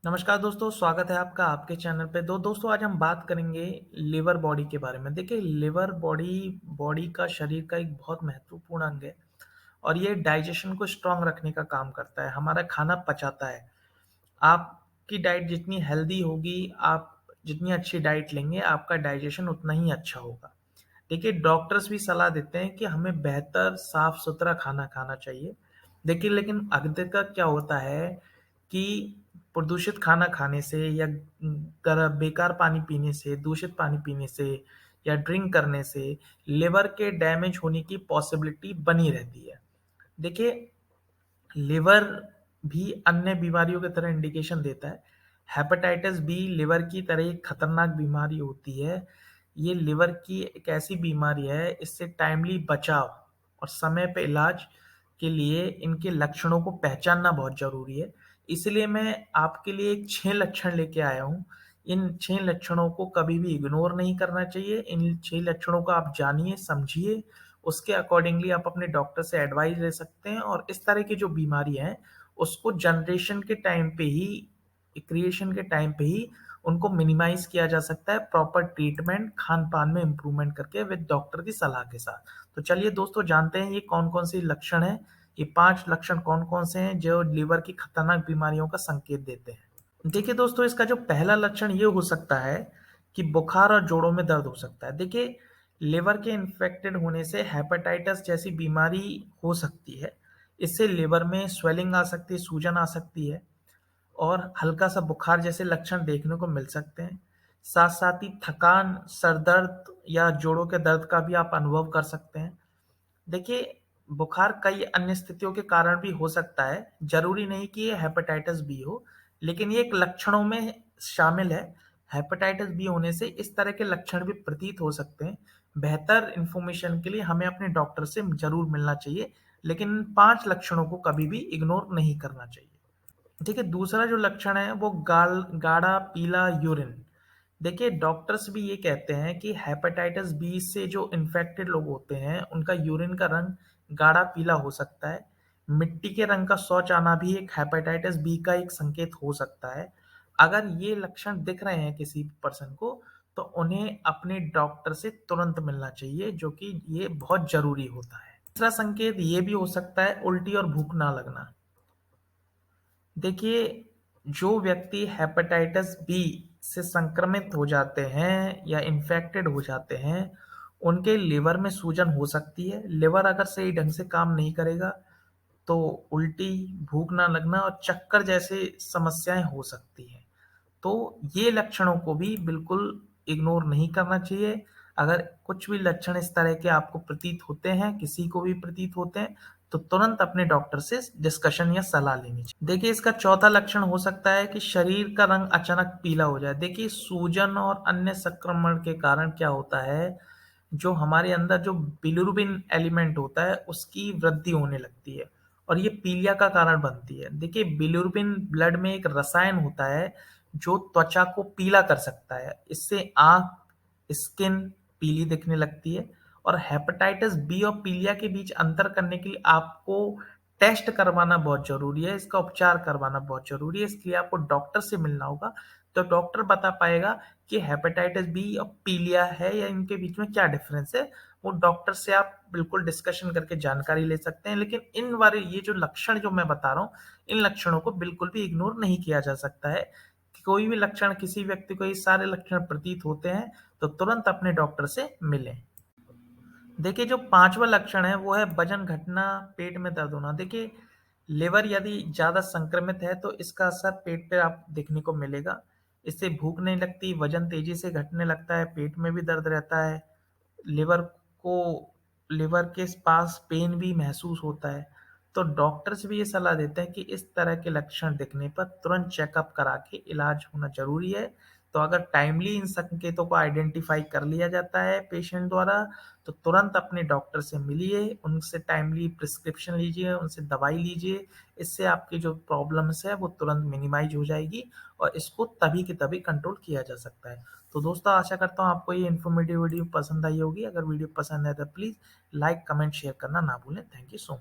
नमस्कार दोस्तों, स्वागत है आपका आपके चैनल पे। दोस्तों आज हम बात करेंगे लिवर बॉडी के बारे में। देखिए लिवर बॉडी बॉडी का शरीर का एक बहुत महत्वपूर्ण अंग है और ये डाइजेशन को स्ट्रांग रखने का काम करता है, हमारा खाना पचाता है। आपकी डाइट जितनी हेल्दी होगी, आप जितनी अच्छी डाइट लेंगे, आपका डाइजेशन उतना ही अच्छा होगा। देखिए डॉक्टर्स भी सलाह देते हैं कि हमें बेहतर साफ-सुथरा खाना खाना चाहिए। देखिए लेकिन अक्सर क्या होता है कि प्रदूषित खाना खाने से या बेकार पानी पीने से, दूषित पानी पीने से या ड्रिंक करने से लिवर के डैमेज होने की पॉसिबिलिटी बनी रहती है। देखिए लिवर भी अन्य बीमारियों की तरह इंडिकेशन देता है। हेपेटाइटिस बी लिवर की तरह एक खतरनाक बीमारी होती है। ये लिवर की एक ऐसी बीमारी है, इससे टाइमली बचाव और समय पे इलाज के लिए इनके लक्षणों को पहचानना बहुत ज़रूरी है। इसलिए मैं आपके लिए एक 6 लक्षण लेके आया हूँ। इन 6 लक्षणों को कभी भी इग्नोर नहीं करना चाहिए। इन 6 लक्षणों को आप जानिए, समझिए, उसके अकॉर्डिंगली आप अपने डॉक्टर से एडवाइस ले सकते हैं और इस तरह की जो बीमारी है, उसको जनरेशन के टाइम पे ही, क्रिएशन के टाइम पे ही उनको मिनिमाइज़ किया जा सकता है प्रॉपर ट्रीटमेंट, खान-पान में इम्प्रूवमेंट करके विद डॉक्टर की सलाह के साथ। तो चलिए दोस्तों जानते हैं ये कौन-कौन से लक्षण हैं, ये 5 लक्षण कौन-कौन से हैं जो लिवर की खतरनाक बीमारियों का संकेत देते हैं। देखिए दोस्तों इसका जो पहला लक्षण ये हो सकता है कि बुखार और जोड़ों में दर्द हो सकता है। देखिए लिवर के इन्फेक्टेड होने से हेपेटाइटिस जैसी बीमारी हो सकती है। इससे लिवर में स्वेलिंग आ सकती है, सूजन आ सकती है और हल्का-सा बुखार जैसे लक्षण देखने को मिल सकते हैं। साथ-साथ ही थकान, सर दर्द या जोड़ों के दर्द का भी आप अनुभव कर सकते हैं। देखिए, बुखार कई अन्य स्थितियों के कारण भी हो सकता है, ज़रूरी नहीं कि ये हेपेटाइटिस बी हो, लेकिन ये एक लक्षणों में शामिल है। हेपेटाइटिस बी होने से इस तरह के लक्षण भी प्रतीत हो सकते हैं। बेहतर इन्फॉर्मेशन के लिए हमें अपने डॉक्टर से ज़रूर मिलना चाहिए, लेकिन इन 5 लक्षणों को कभी भी इग्नोर नहीं करना चाहिए। देखिए, दूसरा जो लक्षण है वो गाढ़ा पीला यूरिन। देखिए, डॉक्टर्स भी ये कहते हैं कि हेपेटाइटिस बी से जो इन्फेक्टेड लोग होते हैं, उनका यूरिन का रंग गाढ़ा पीला हो सकता है। मिट्टी के रंग का शौच आना भी एक हेपेटाइटिस बी का एक संकेत हो सकता है। अगर ये लक्षण दिख रहे हैं किसी पर्सन को, तो उन्हें अपने डॉक्टर से तुरंत मिलना चाहिए, जो कि ये बहुत ज़रूरी होता है। तीसरा संकेत ये भी हो सकता है उल्टी और भूख ना लगना। देखिए, जो व्यक्ति हेपेटाइटिस बी से संक्रमित हो जाते हैं या इन्फेक्टेड हो जाते हैं, उनके लिवर में सूजन हो सकती है। लिवर अगर सही ढंग से काम नहीं करेगा, तो उल्टी, भूख ना लगना और चक्कर जैसी समस्याएँ हो सकती हैं। तो ये लक्षणों को भी बिल्कुल इग्नोर नहीं करना चाहिए। अगर कुछ भी लक्षण इस तरह के आपको प्रतीत होते हैं, किसी को भी प्रतीत होते हैं, तो तुरंत अपने डॉक्टर से डिस्कशन या सलाह लेनी चाहिए। देखिए इसका चौथा लक्षण हो सकता है कि शरीर का रंग अचानक पीला हो जाए। देखिए सूजन और अन्य संक्रमण के कारण क्या होता है, जो हमारे अंदर जो बिलिरुबिन एलिमेंट होता है, उसकी वृद्धि होने लगती है और ये पीलिया का कारण बनती है। देखिए बिलिरुबिन ब्लड में एक रसायन होता है, जो त्वचा को पीला कर सकता है। इससे आँख, स्किन पीली दिखने लगती है और हेपेटाइटिस बी और पीलिया के बीच अंतर करने के लिए आपको टेस्ट करवाना बहुत ज़रूरी है, इसका उपचार करवाना बहुत ज़रूरी है, इसके लिए आपको डॉक्टर से मिलना होगा। तो डॉक्टर बता पाएगा कि हेपेटाइटिस बी और पीलिया है या इनके बीच में क्या डिफ़रेंस है। वो डॉक्टर से आप बिल्कुल डिस्कशन करके जानकारी ले सकते हैं, लेकिन इन वाले ये जो लक्षण जो मैं बता रहा हूँ, इन लक्षणों को बिल्कुल भी इग्नोर नहीं किया जा सकता है। कि कोई भी लक्षण किसी व्यक्ति को ये सारे लक्षण प्रतीत होते हैं, तो तुरंत अपने डॉक्टर से मिलें। देखिए जो 5वां लक्षण है वो है वज़न घटना, पेट में दर्द होना। देखिए लिवर यदि ज़्यादा संक्रमित है तो इसका असर पेट पे आप देखने को मिलेगा। इससे भूख नहीं लगती, वज़न तेज़ी से घटने लगता है, पेट में भी दर्द रहता है, लिवर को लिवर के पास पेन भी महसूस होता है। तो डॉक्टर्स भी ये सलाह देते हैं कि इस तरह के लक्षण दिखने पर तुरंत चेकअप करा के इलाज होना ज़रूरी है। तो अगर टाइमली इन संकेतों को आइडेंटिफ़ाई कर लिया जाता है पेशेंट द्वारा, तो तुरंत अपने डॉक्टर से मिलिए, उनसे टाइमली प्रिस्क्रिप्शन लीजिए, उनसे दवाई लीजिए। इससे आपकी जो प्रॉब्लम्स है वो तुरंत मिनिमाइज़ हो जाएगी और इसको तभी के तभी कंट्रोल किया जा सकता है। तो दोस्तों आशा करता हूँ आपको ये इन्फॉर्मेटिव वीडियो पसंद आई होगी। अगर वीडियो पसंद है तो प्लीज़ लाइक, कमेंट, शेयर करना ना भूलें। Thank you so much.